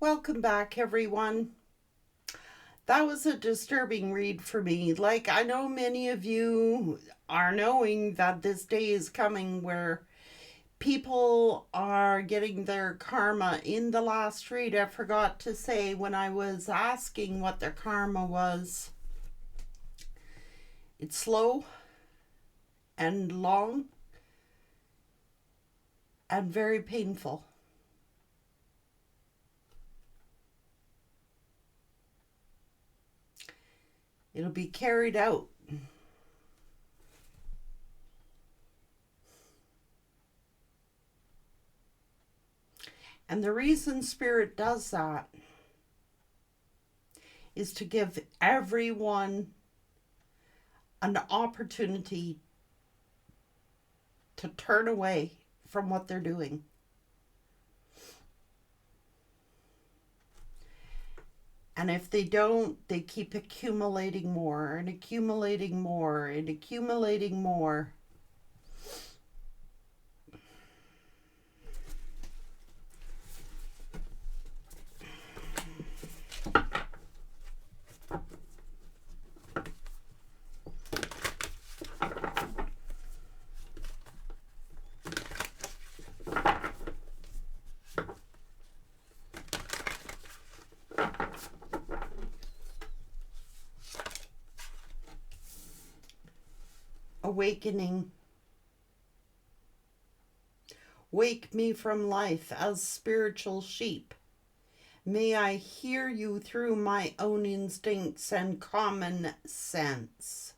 Welcome back, everyone. That was a disturbing read for me. I know many of you are knowing that this day is coming where people are getting their karma. In the last read, I forgot to say when I was asking what their karma was, it's slow and long and very painful. It'll be carried out. And the reason Spirit does that is to give everyone an opportunity to turn away from what they're doing. And if they don't, they keep accumulating more and accumulating more and accumulating more. Awakening. Wake me from life as spiritual sheep. May I hear you through my own instincts and common sense.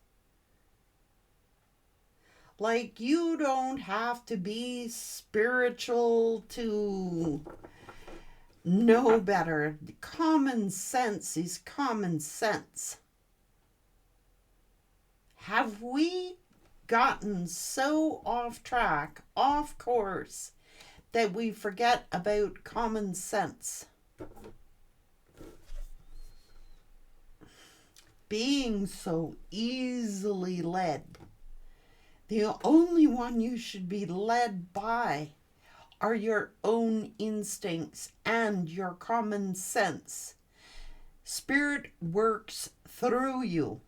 You don't have to be spiritual to know better. Common sense is common sense. Have we gotten so off track, off course, that we forget about common sense? Being so easily led. The only one you should be led by are your own instincts and your common sense. Spirit works through you.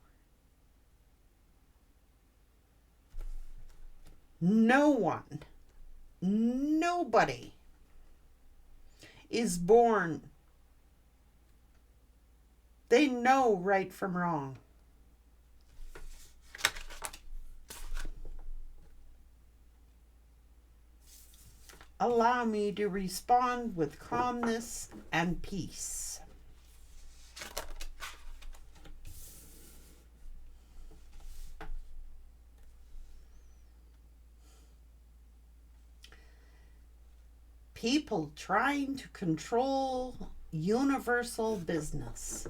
No one, nobody is born. They know right from wrong. Allow me to respond with calmness and peace. People trying to control universal business.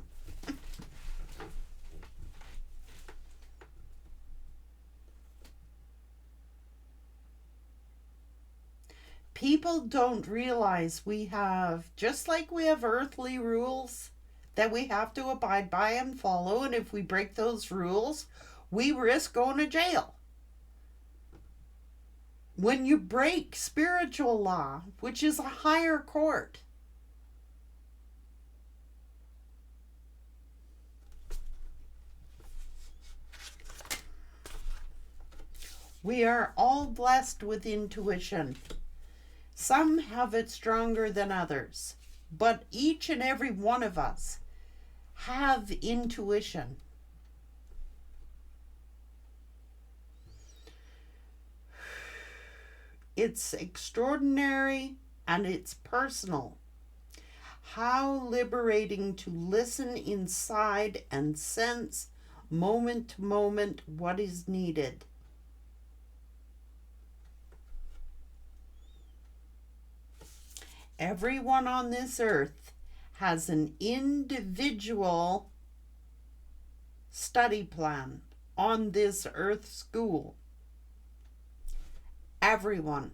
People don't realize we have, just like we have earthly rules that we have to abide by and follow, and if we break those rules, we risk going to jail. When you break spiritual law, which is a higher court, we are all blessed with intuition. Some have it stronger than others, but each and every one of us have intuition. It's extraordinary and it's personal. How liberating to listen inside and sense moment to moment what is needed. Everyone on this earth has an individual study plan on this earth school. Everyone.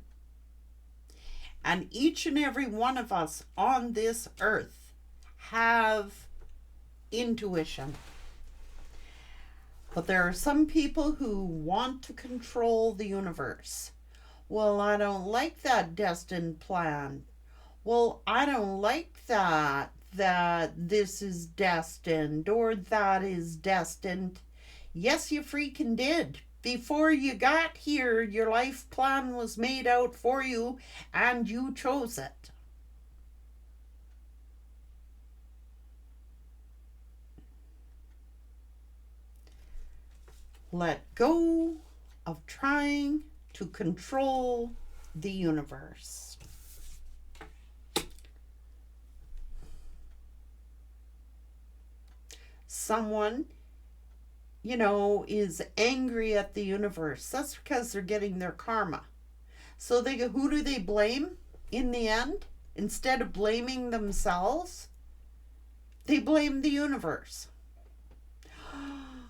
And each and every one of us on this earth have intuition. But there are some people who want to control the universe. Well, I don't like that destined plan. Well, I don't like that this is destined or that is destined. Yes, you freaking did. Before you got here, your life plan was made out for you and you chose it. Let go of trying to control the universe. Someone, is angry at the universe. That's because they're getting their karma. So who do they blame in the end? Instead of blaming themselves, they blame the universe.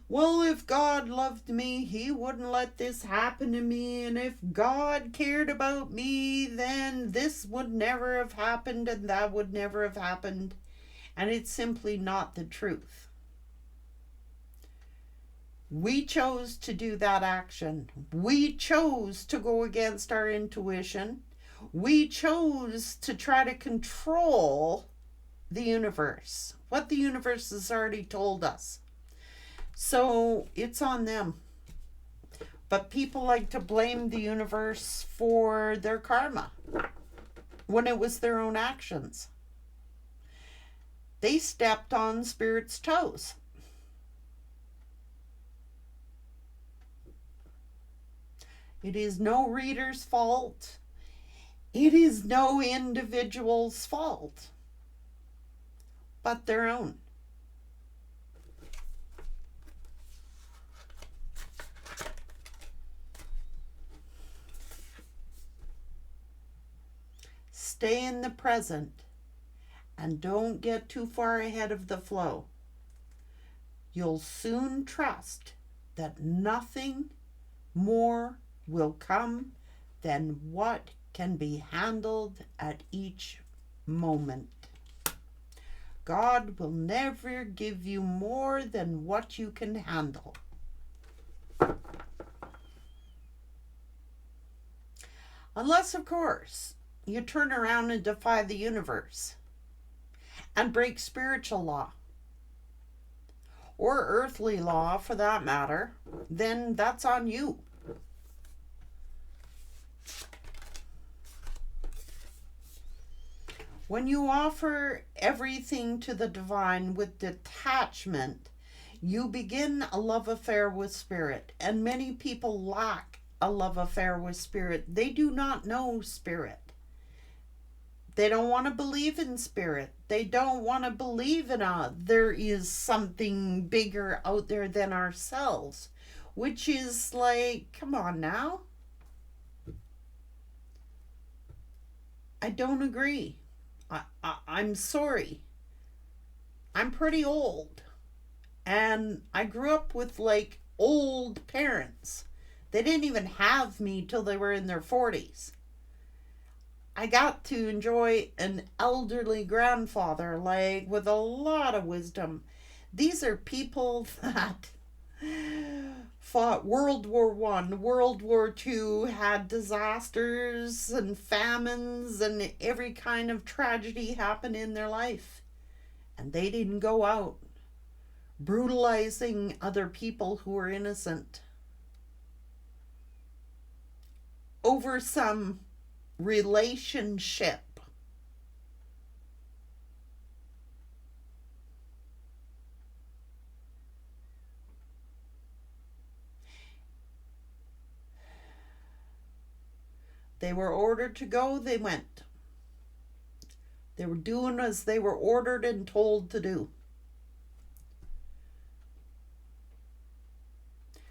Well, if God loved me, he wouldn't let this happen to me. And if God cared about me, then this would never have happened and that would never have happened. And it's simply not the truth. We chose to do that action. We chose to go against our intuition. We chose to try to control the universe, what the universe has already told us. So it's on them. But people like to blame the universe for their karma when it was their own actions. They stepped on Spirit's toes. It is no reader's fault. It is no individual's fault, but their own. Stay in the present and don't get too far ahead of the flow. You'll soon trust that nothing more will come than what can be handled at each moment. God will never give you more than what you can handle. Unless, of course, you turn around and defy the universe and break spiritual law or earthly law for that matter, then that's on you. When you offer everything to the divine with detachment, you begin a love affair with Spirit. And many people lack a love affair with Spirit. They do not know Spirit. They don't want to believe in Spirit. They don't want to believe in there is something bigger out there than ourselves. Which is like, come on now. I don't agree. I'm sorry. I'm pretty old. And I grew up with like old parents. They didn't even have me till they were in their 40s. I got to enjoy an elderly grandfather, like with a lot of wisdom. These are people that fought World War I, World War II, had disasters and famines and every kind of tragedy happen in their life. And they didn't go out brutalizing other people who were innocent over some relationship. They were ordered to go, they went. They were doing as they were ordered and told to do.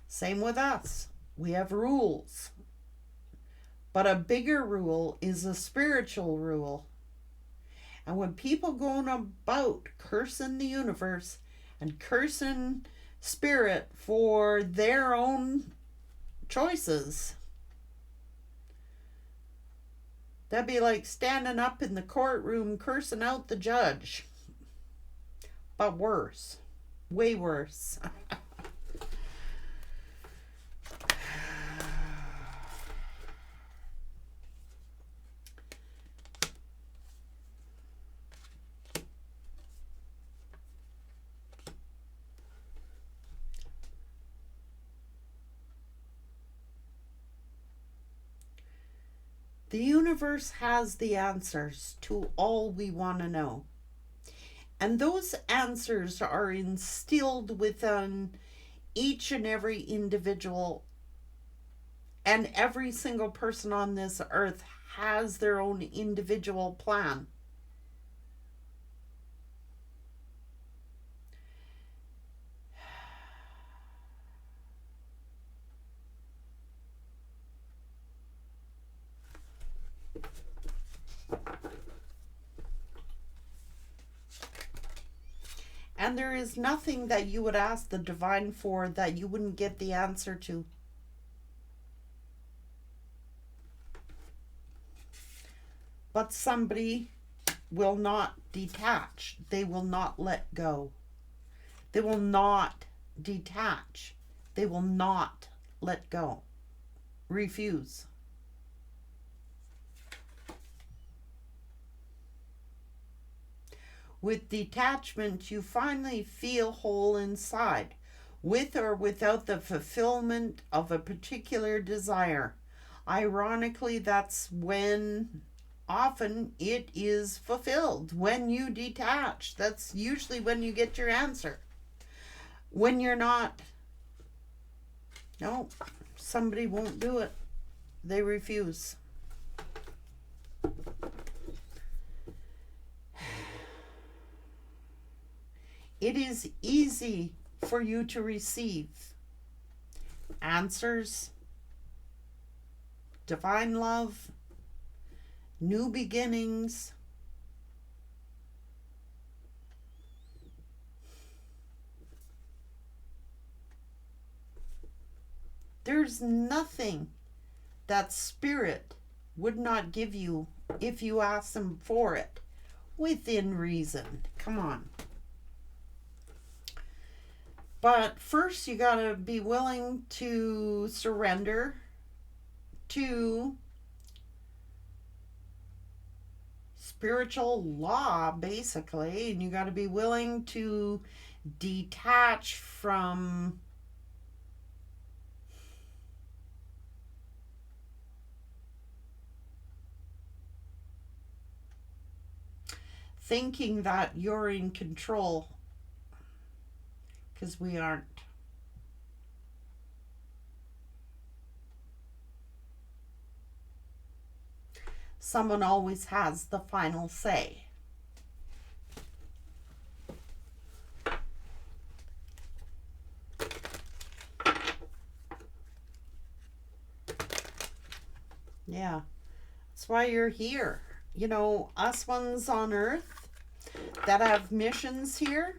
Same with us. We have rules. But a bigger rule is a spiritual rule. And when people going about cursing the universe and cursing Spirit for their own choices, that'd be like standing up in the courtroom cursing out the judge. But worse. Way worse. The universe has the answers to all we want to know. And those answers are instilled within each and every individual, and every single person on this earth has their own individual plan. And there is nothing that you would ask the divine for that you wouldn't get the answer to. But somebody will not detach. They will not let go. They will not detach. They will not let go. Refuse. With detachment, you finally feel whole inside, with or without the fulfillment of a particular desire. Ironically, that's when often it is fulfilled. When you detach, that's usually when you get your answer. When you're not, no, somebody won't do it. They refuse. It is easy for you to receive answers, divine love, new beginnings. There's nothing that spirit would not give you if you ask them for it within reason. Come on. But first, you got to be willing to surrender to spiritual law, basically. And you got to be willing to detach from thinking that you're in control. Because we aren't. Someone always has the final say. Yeah, that's why you're here. You know, us ones on Earth that have missions here,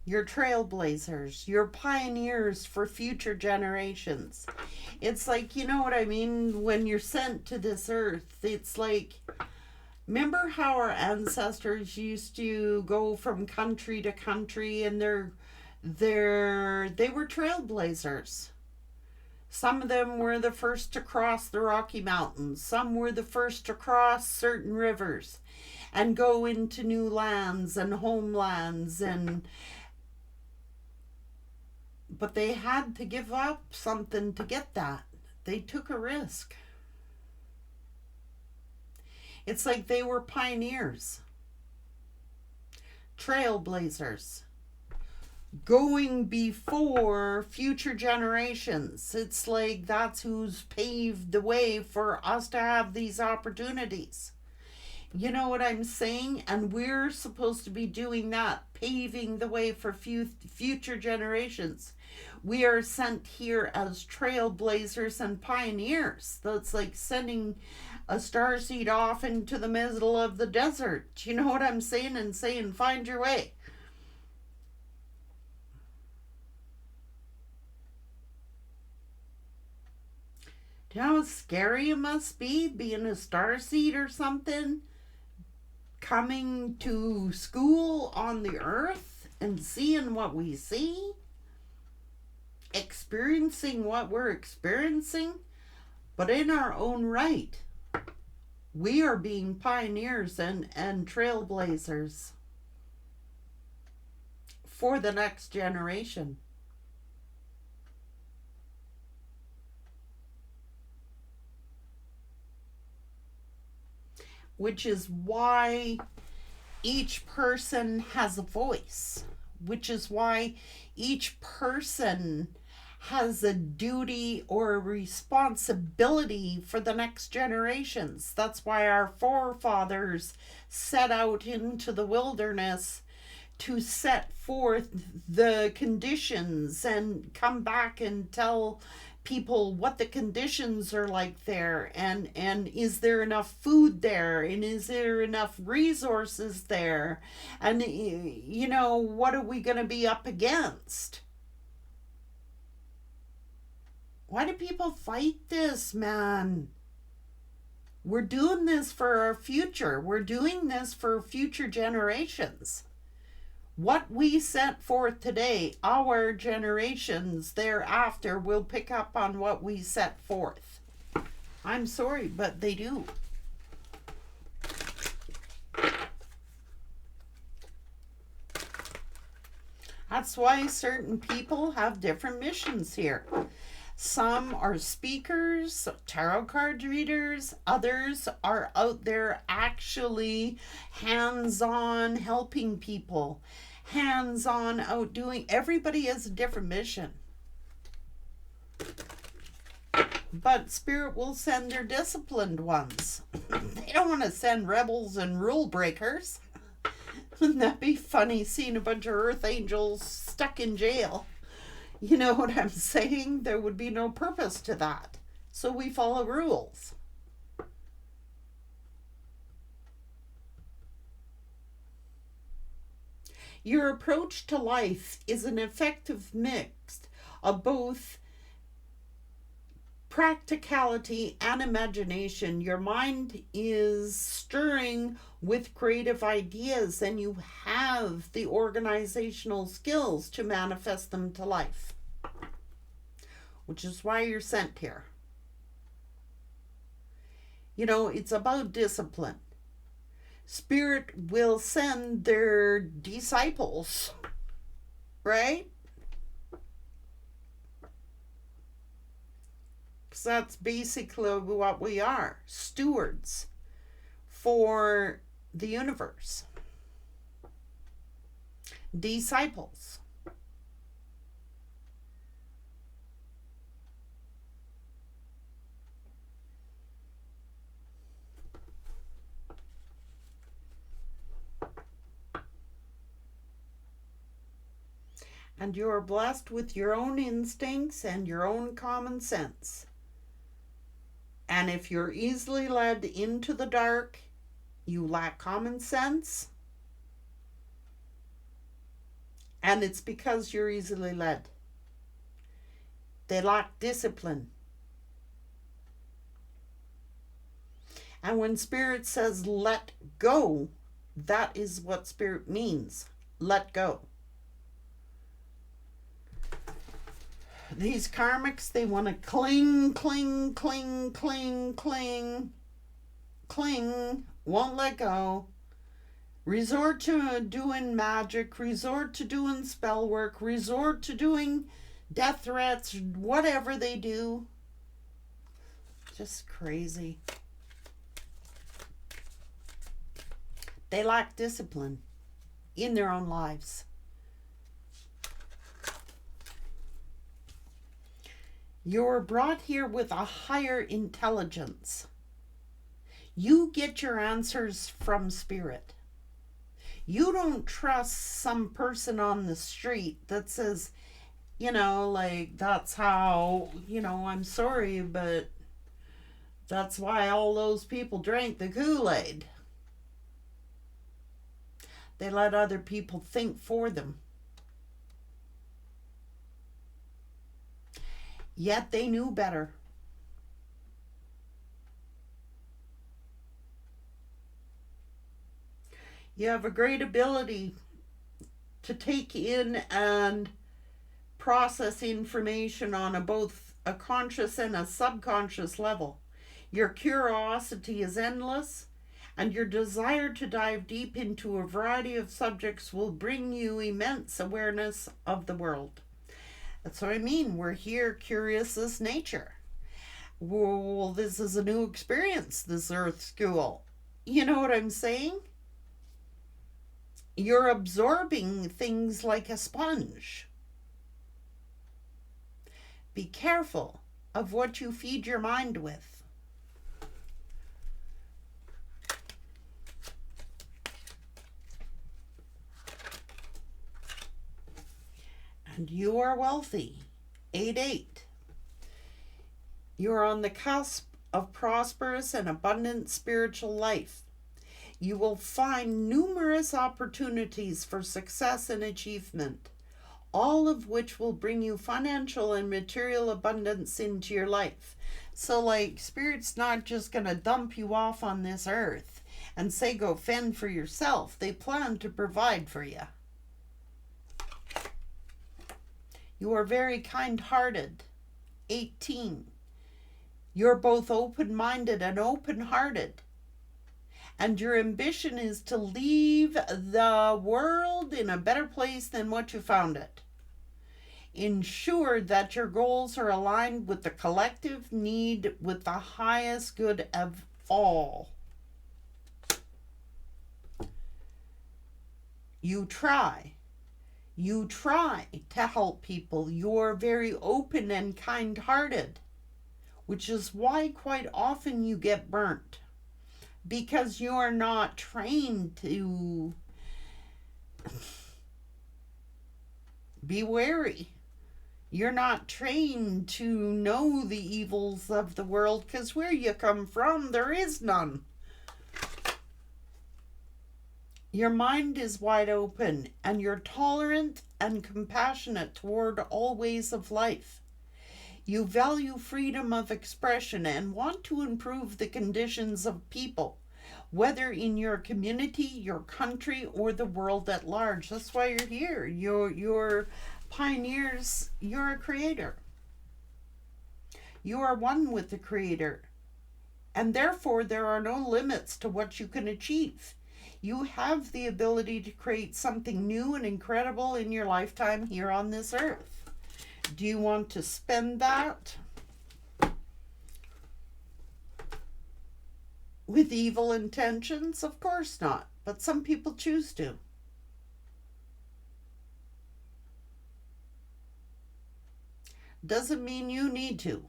you're trailblazers, you're pioneers for future generations. It's like, you know what I mean? When you're sent to this earth, it's like, remember how our ancestors used to go from country to country, and they were trailblazers. Some of them were the first to cross the Rocky Mountains. Some were the first to cross certain rivers and go into new lands and homelands, but they had to give up something to get that. They took a risk. It's like they were pioneers, trailblazers, going before future generations. It's like that's who's paved the way for us to have these opportunities. You know what I'm saying? And we're supposed to be doing that, paving the way for future generations. We are sent here as trailblazers and pioneers. That's like sending a starseed off into the middle of the desert. You know what I'm saying? And saying, find your way. Do you know how scary it must be being a starseed or something? Coming to school on the earth and seeing what we see? Experiencing what we're experiencing? But in our own right. We are being pioneers and trailblazers for the next generation. Which is why each person has a voice, which is why each person has a duty or a responsibility for the next generations. That's why our forefathers set out into the wilderness to set forth the conditions and come back and tell people what the conditions are like there, and is there enough food there, and is there enough resources there, and what are we going to be up against. Why do people fight this, man? We're doing this for our future. We're doing this for future generations. What we set forth today, our generations thereafter will pick up on what we set forth. I'm sorry, but they do. That's why certain people have different missions here. Some are speakers, tarot card readers. Others are out there actually hands-on helping people. Hands-on out doing. Everybody has a different mission. But Spirit will send their disciplined ones. They don't want to send rebels and rule breakers. Wouldn't that be funny, seeing a bunch of earth angels stuck in jail? You know what I'm saying? There would be no purpose to that. So we follow rules. Your approach to life is an effective mix of both practicality and imagination. Your mind is stirring with creative ideas, and you have the organizational skills to manifest them to life, which is why you're sent here. It's about discipline. Spirit will send their disciples, right? Because that's basically what we are, stewards for the universe. Disciples. And you are blessed with your own instincts and your own common sense. And if you're easily led into the dark, you lack common sense. And it's because you're easily led. They lack discipline. And when Spirit says let go, that is what Spirit means. Let go. These karmics, they want to cling, won't let go. Resort to doing magic, resort to doing spell work, resort to doing death threats, whatever they do. Just crazy. They lack discipline in their own lives. You're brought here with a higher intelligence. You get your answers from Spirit. You don't trust some person on the street that says, that's how, I'm sorry, but that's why all those people drank the Kool-Aid. They let other people think for them. Yet they knew better. You have a great ability to take in and process information on both a conscious and a subconscious level. Your curiosity is endless, and your desire to dive deep into a variety of subjects will bring you immense awareness of the world. That's what I mean. We're here curious as nature. Well, this is a new experience, this Earth School. You know what I'm saying? You're absorbing things like a sponge. Be careful of what you feed your mind with. And you are wealthy. 8-8. You are on the cusp of prosperous and abundant spiritual life. You will find numerous opportunities for success and achievement, all of which will bring you financial and material abundance into your life. So, like, Spirit's not just going to dump you off on this earth and say go fend for yourself. They plan to provide for you. You are very kind-hearted. 18. You're both open-minded and open-hearted. And your ambition is to leave the world in a better place than what you found it. Ensure that your goals are aligned with the collective need with the highest good of all. You try to help people. You're very open and kind-hearted, which is why quite often you get burnt. Because you're not trained to be wary. You're not trained to know the evils of the world, because where you come from, there is none. Your mind is wide open, and you're tolerant and compassionate toward all ways of life. You value freedom of expression and want to improve the conditions of people, whether in your community, your country, or the world at large. That's why you're here. You're pioneers. You're a creator. You are one with the Creator, and therefore there are no limits to what you can achieve. You have the ability to create something new and incredible in your lifetime here on this earth. Do you want to spend that with evil intentions? Of course not, but some people choose to. Doesn't mean you need to.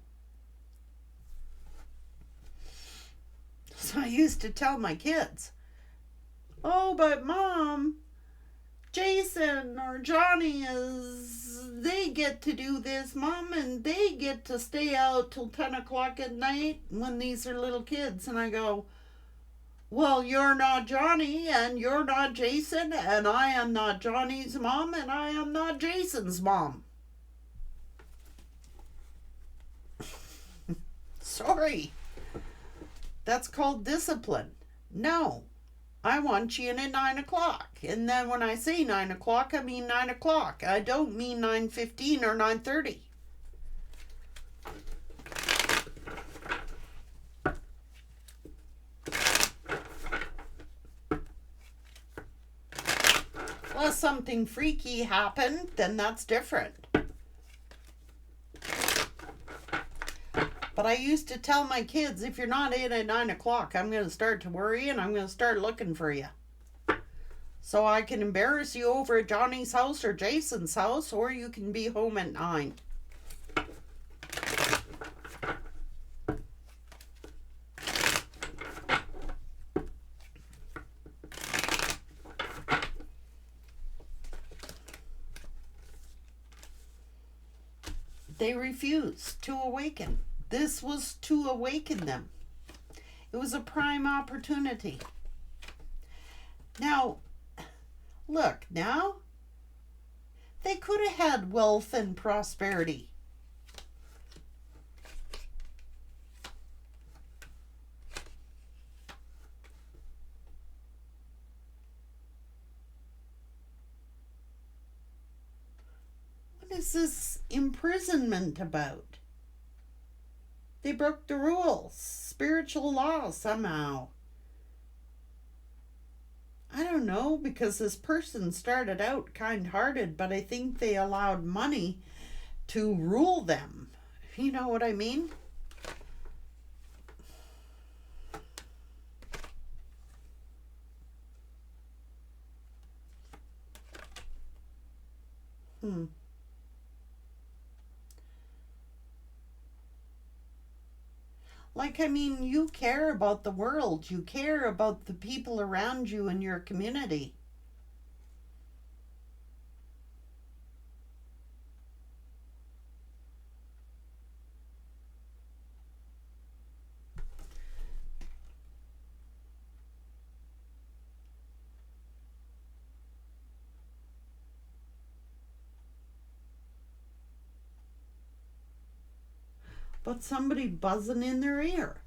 So I used to tell my kids, oh, but Mom, Jason or Johnny they get to do this, Mom, and they get to stay out till 10 o'clock at night when these are little kids. And I go, well, you're not Johnny, and you're not Jason, and I am not Johnny's mom, and I am not Jason's mom. Sorry. That's called discipline. No. I want you in at 9 o'clock. And then when I say 9 o'clock, I mean 9 o'clock. I don't mean 9:15 or 9:30. Unless something freaky happened, then that's different. But I used to tell my kids, if you're not in at 9 o'clock, I'm going to start to worry and I'm going to start looking for you. So I can embarrass you over at Johnny's house or Jason's house, or you can be home at 9. They refused to awaken. This was to awaken them. It was a prime opportunity. Now, look, now, they could have had wealth and prosperity. What is this imprisonment about? They broke the rules, spiritual law somehow. I don't know, because this person started out kind-hearted, but I think they allowed money to rule them. You know what I mean? Like, I mean, you care about the world. You care about the people around you in your community. But somebody buzzing in their ear.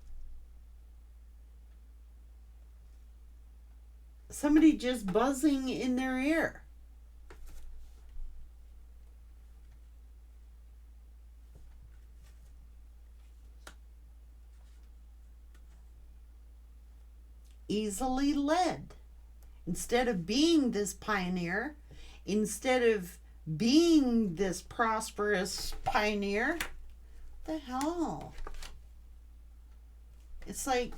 Somebody just buzzing in their ear. Easily led. Instead of being this pioneer, instead of being this prosperous pioneer, the hell? It's like,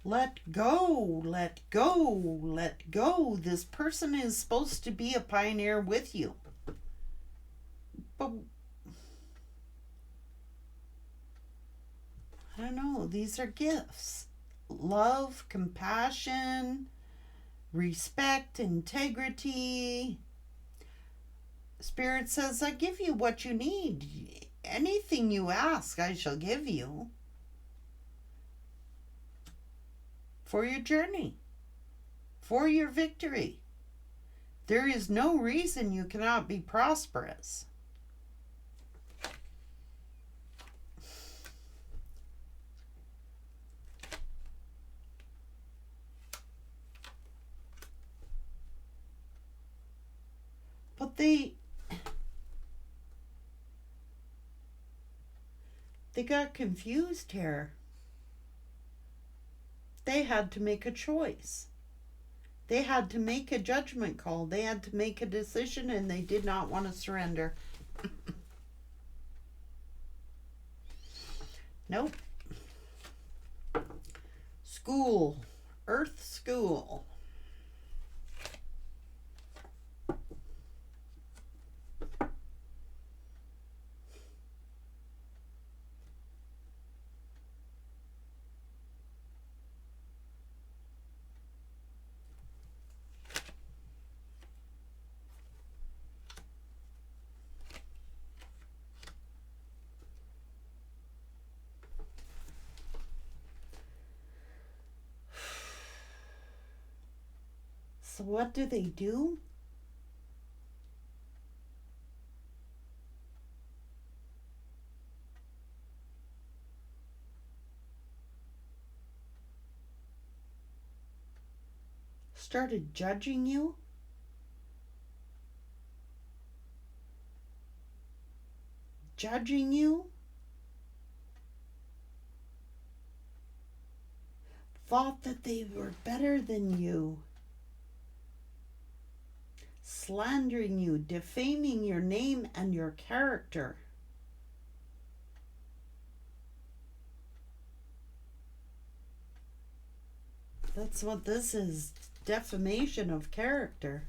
let go, let go, let go. This person is supposed to be a pioneer with you. But I don't know, these are gifts. Love, compassion, respect, integrity. Spirit says, I give you what you need. Anything you ask, I shall give you. For your journey. For your victory. There is no reason you cannot be prosperous. But they got confused here. They had to make a choice. They had to make a judgment call. They had to make a decision, and they did not want to surrender. Nope. School. Earth school. So what do? Started judging you? Judging you? Thought that they were better than you. Slandering you, defaming your name and your character. That's what this is. Defamation of character.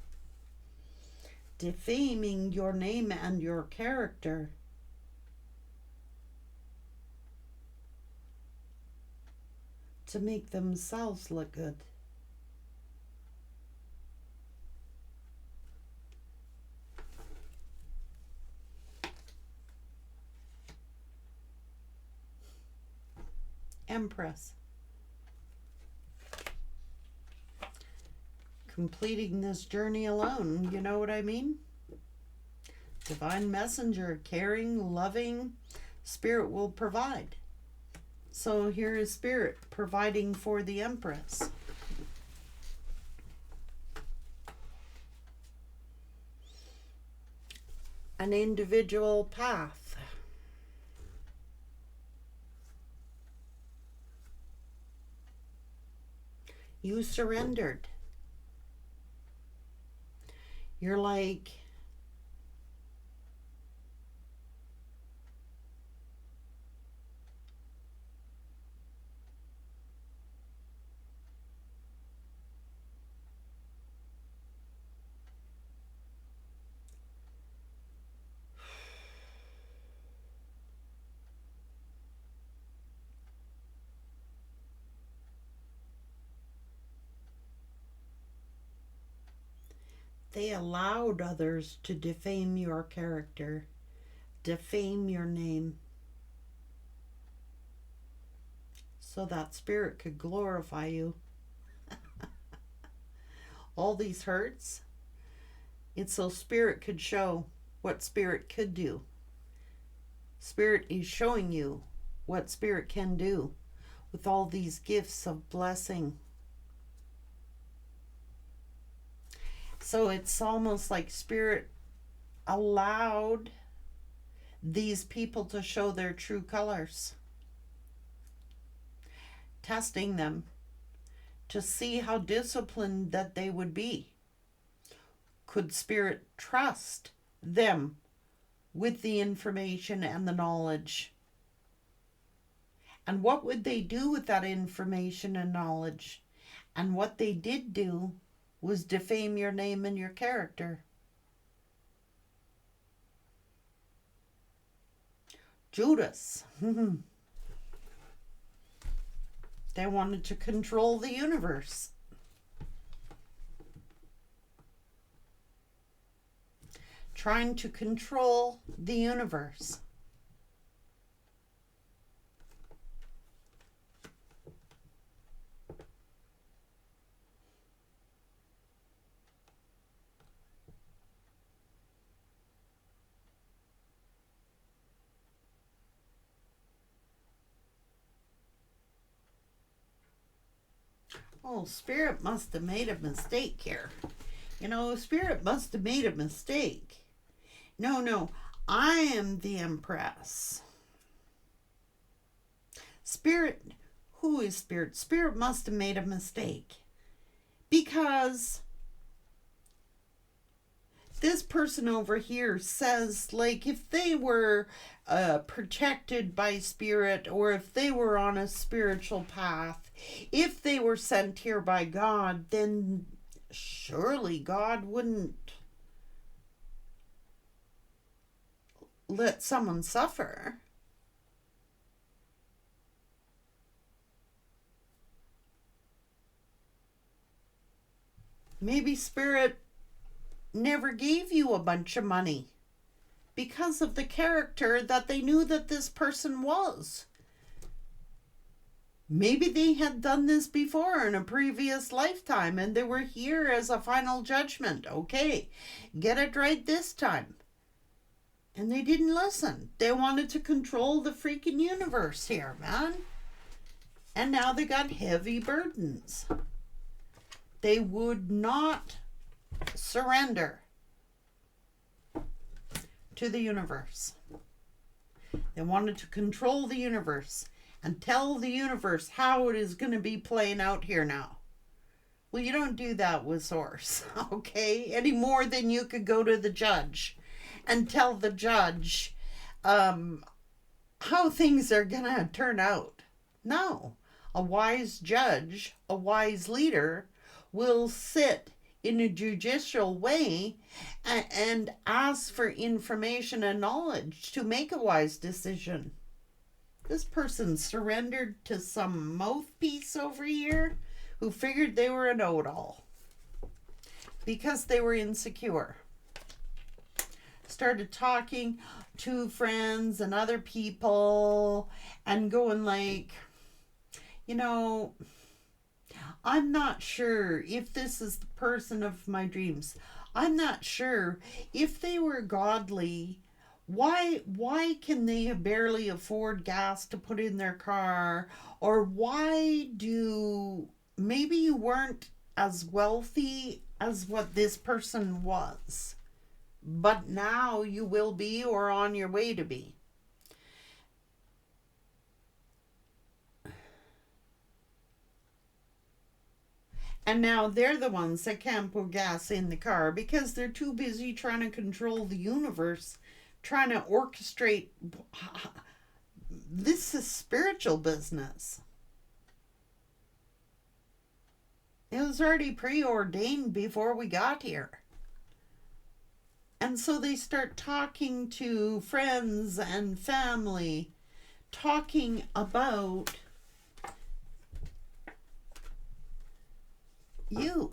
Defaming your name and your character. To make themselves look good. Empress. Completing this journey alone, you know what I mean? Divine messenger, caring, loving, Spirit will provide. So here is Spirit providing for the Empress. An individual path. You surrendered. You're like, they allowed others to defame your character, defame your name, so that spirit could glorify you. All these hurts, it's so spirit could show what spirit could do. Spirit is showing you what spirit can do with all these gifts of blessing. So it's almost like spirit allowed these people to show their true colors, testing them to see how disciplined that they would be. Could spirit trust them with the information and the knowledge? And what would they do with that information and knowledge? And what they did do was defame your name and your character. Judas. They wanted to control the universe. Trying to control the universe. Oh, Spirit must have made a mistake here. You know, Spirit must have made a mistake. No, I am the Empress. Spirit, who is Spirit? Spirit must have made a mistake. Because this person over here says, like, if they were protected by Spirit, or if they were on a spiritual path, if they were sent here by God, then surely God wouldn't let someone suffer. Maybe Spirit never gave you a bunch of money because of the character that they knew that this person was. Maybe they had done this before in a previous lifetime and they were here as a final judgment. Okay, get it right this time. And they didn't listen. They wanted to control the freaking universe here, man. And now they got heavy burdens. They would not surrender to the universe. They wanted to control the universe and tell the universe how it is going to be playing out here now. Well, you don't do that with Source, okay? Any more than you could go to the judge and tell the judge how things are going to turn out. No. A wise judge, a wise leader, will sit in a judicial way and ask for information and knowledge to make a wise decision. This person surrendered to some mouthpiece over here who figured they were a know-it-all because they were insecure. Started talking to friends and other people and going like, you know, I'm not sure if this is the person of my dreams. I'm not sure if they were godly. Why can they barely afford gas to put in their car? Or why do, maybe you weren't as wealthy as what this person was, but now you will be or on your way to be. And now they're the ones that can't put gas in the car because they're too busy trying to control the universe, trying to orchestrate. This is spiritual business. It was already preordained before we got here. And so they start talking to friends and family, talking about you.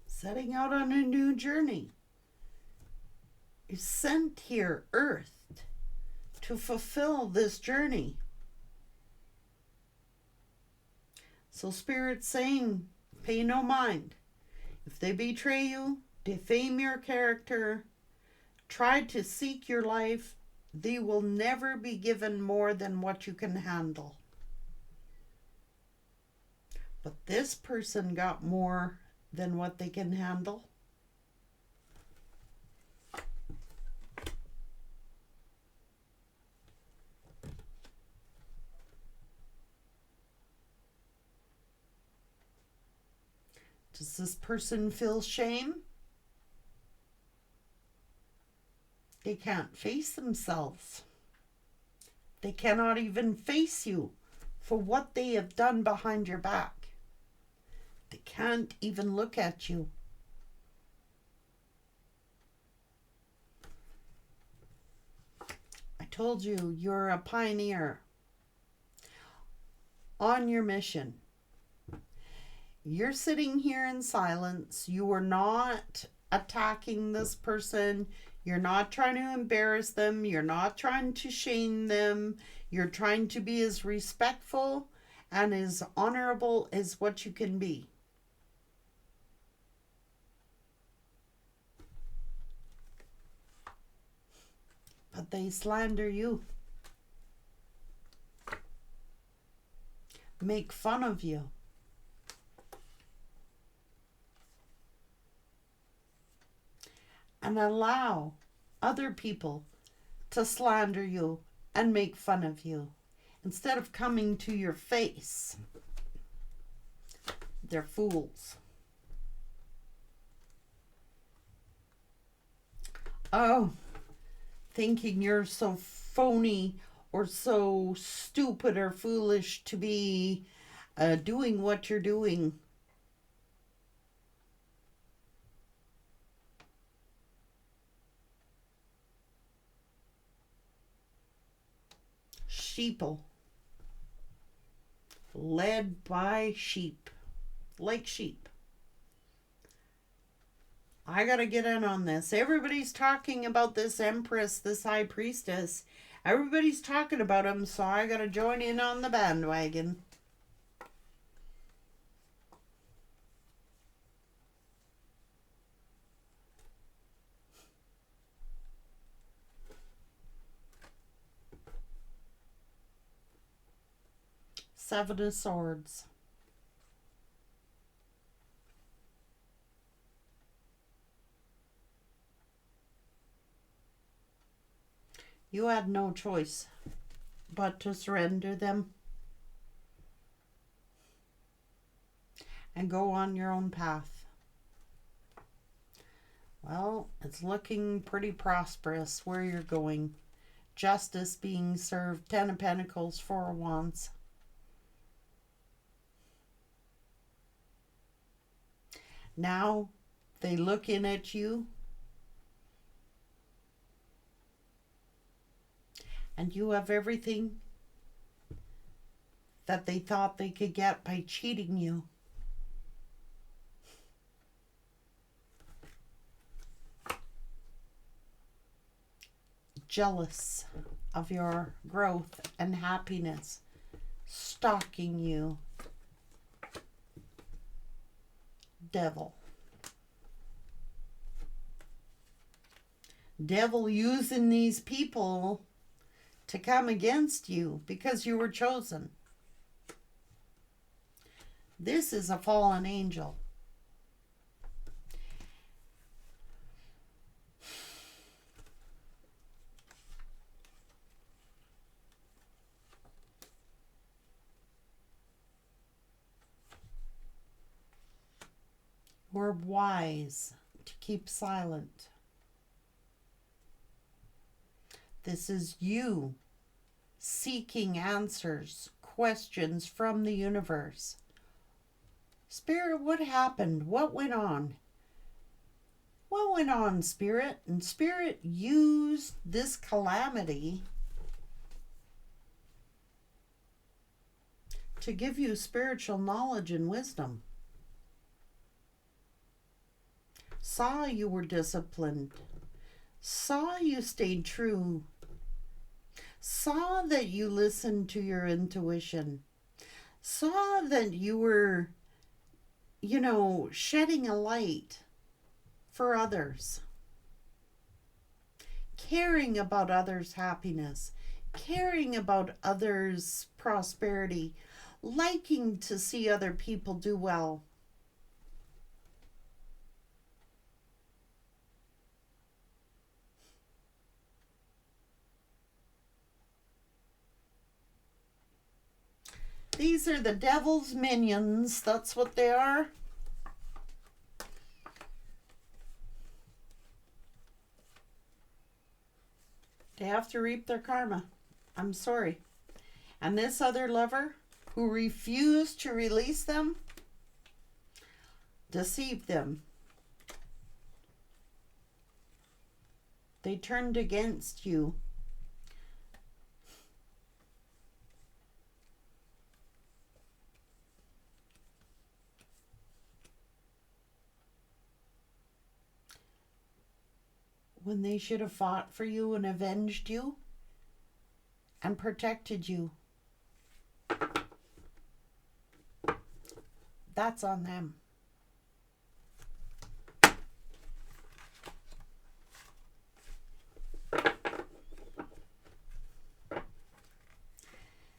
Setting out on a new journey. You're sent here, Earth, to fulfill this journey. So Spirit's saying, pay no mind. If they betray you, defame your character, try to seek your life, they will never be given more than what you can handle. But this person got more than what they can handle. Does this person feel shame? They can't face themselves. They cannot even face you for what they have done behind your back. They can't even look at you. I told you, you're a pioneer on your mission. You're sitting here in silence. You are not attacking this person. You're not trying to embarrass them. You're not trying to shame them. You're trying to be as respectful and as honorable as what you can be. But they slander you, make fun of you. And allow other people to slander you and make fun of you instead of coming to your face. They're fools. Oh, thinking you're so phony or so stupid or foolish to be doing what you're doing. Sheeple. Led by sheep. Like sheep. I gotta get in on this. Everybody's talking about this empress, this high priestess. Everybody's talking about him, so I gotta join in on the bandwagon. Seven of Swords. You had no choice but to surrender them and go on your own path. Well, it's looking pretty prosperous where you're going. Justice being served. 10 of Pentacles, 4 of Wands. Now they look in at you and you have everything that they thought they could get by cheating you. Jealous of your growth and happiness, stalking you. Devil. Devil using these people to come against you because you were chosen. This is a fallen angel. We're wise to keep silent. This is you seeking answers, questions from the universe. Spirit, what happened? What went on? What went on, Spirit? And Spirit used this calamity to give you spiritual knowledge and wisdom. Saw you were disciplined. Saw you stayed true. Saw that you listened to your intuition. Saw that you were, shedding a light for others. Caring about others' happiness. Caring about others' prosperity. Liking to see other people do well. These are the devil's minions. That's what they are. They have to reap their karma. I'm sorry. And this other lover who refused to release them, deceived them. They turned against you. When they should have fought for you and avenged you and protected you. That's on them.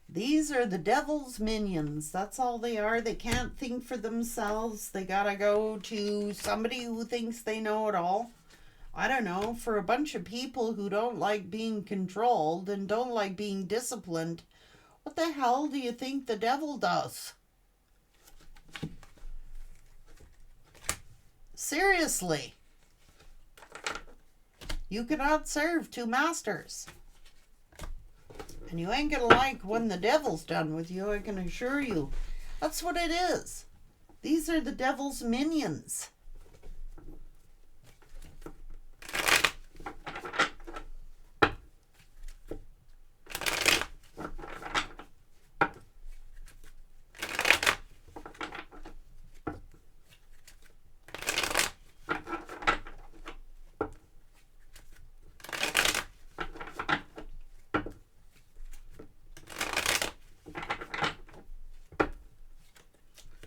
These are the devil's minions. That's all they are. They can't think for themselves. They gotta go to somebody who thinks they know it all. I don't know, for a bunch of people who don't like being controlled and don't like being disciplined, what the hell do you think the devil does? Seriously. You cannot serve two masters. And you ain't gonna like when the devil's done with you, I can assure you. That's what it is. These are the devil's minions.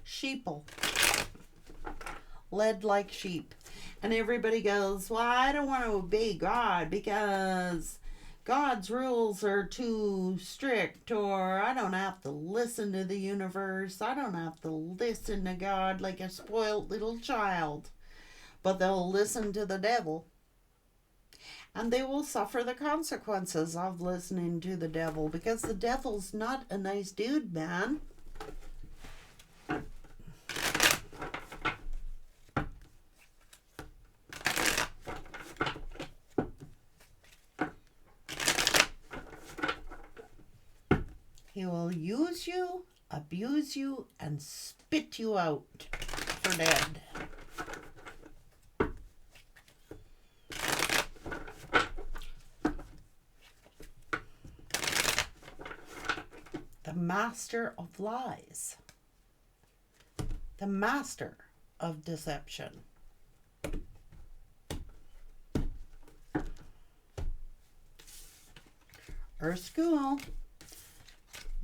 Sheeple. Led like sheep. And everybody goes, well, I don't want to obey God because God's rules are too strict, or I don't have to listen to the universe. I don't have to listen to God like a spoiled little child. But they'll listen to the devil. And they will suffer the consequences of listening to the devil, because the devil's not a nice dude, man. He will use you, abuse you, and spit you out for dead. The master of lies. The master of deception. Or school.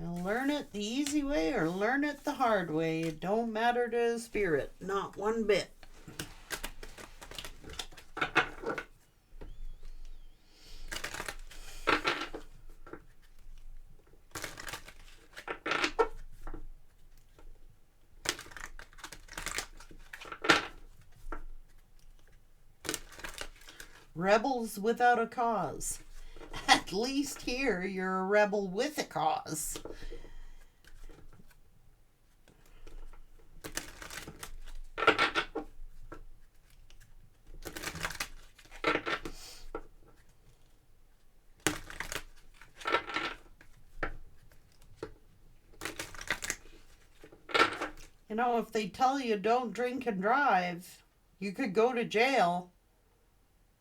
You'll learn it the easy way or learn it the hard way. It don't matter to the spirit, not one bit. Rebels without a cause. At least here, you're a rebel with a cause. You know, if they tell you don't drink and drive, you could go to jail.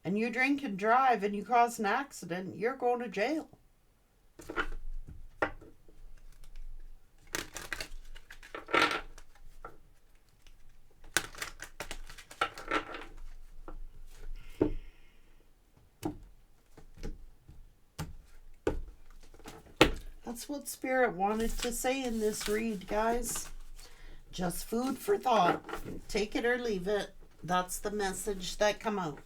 And you drink and drive and you cause an accident, you're going to jail. That's what Spirit wanted to say in this read, guys. Just food for thought. Take it or leave it. That's the message that come out.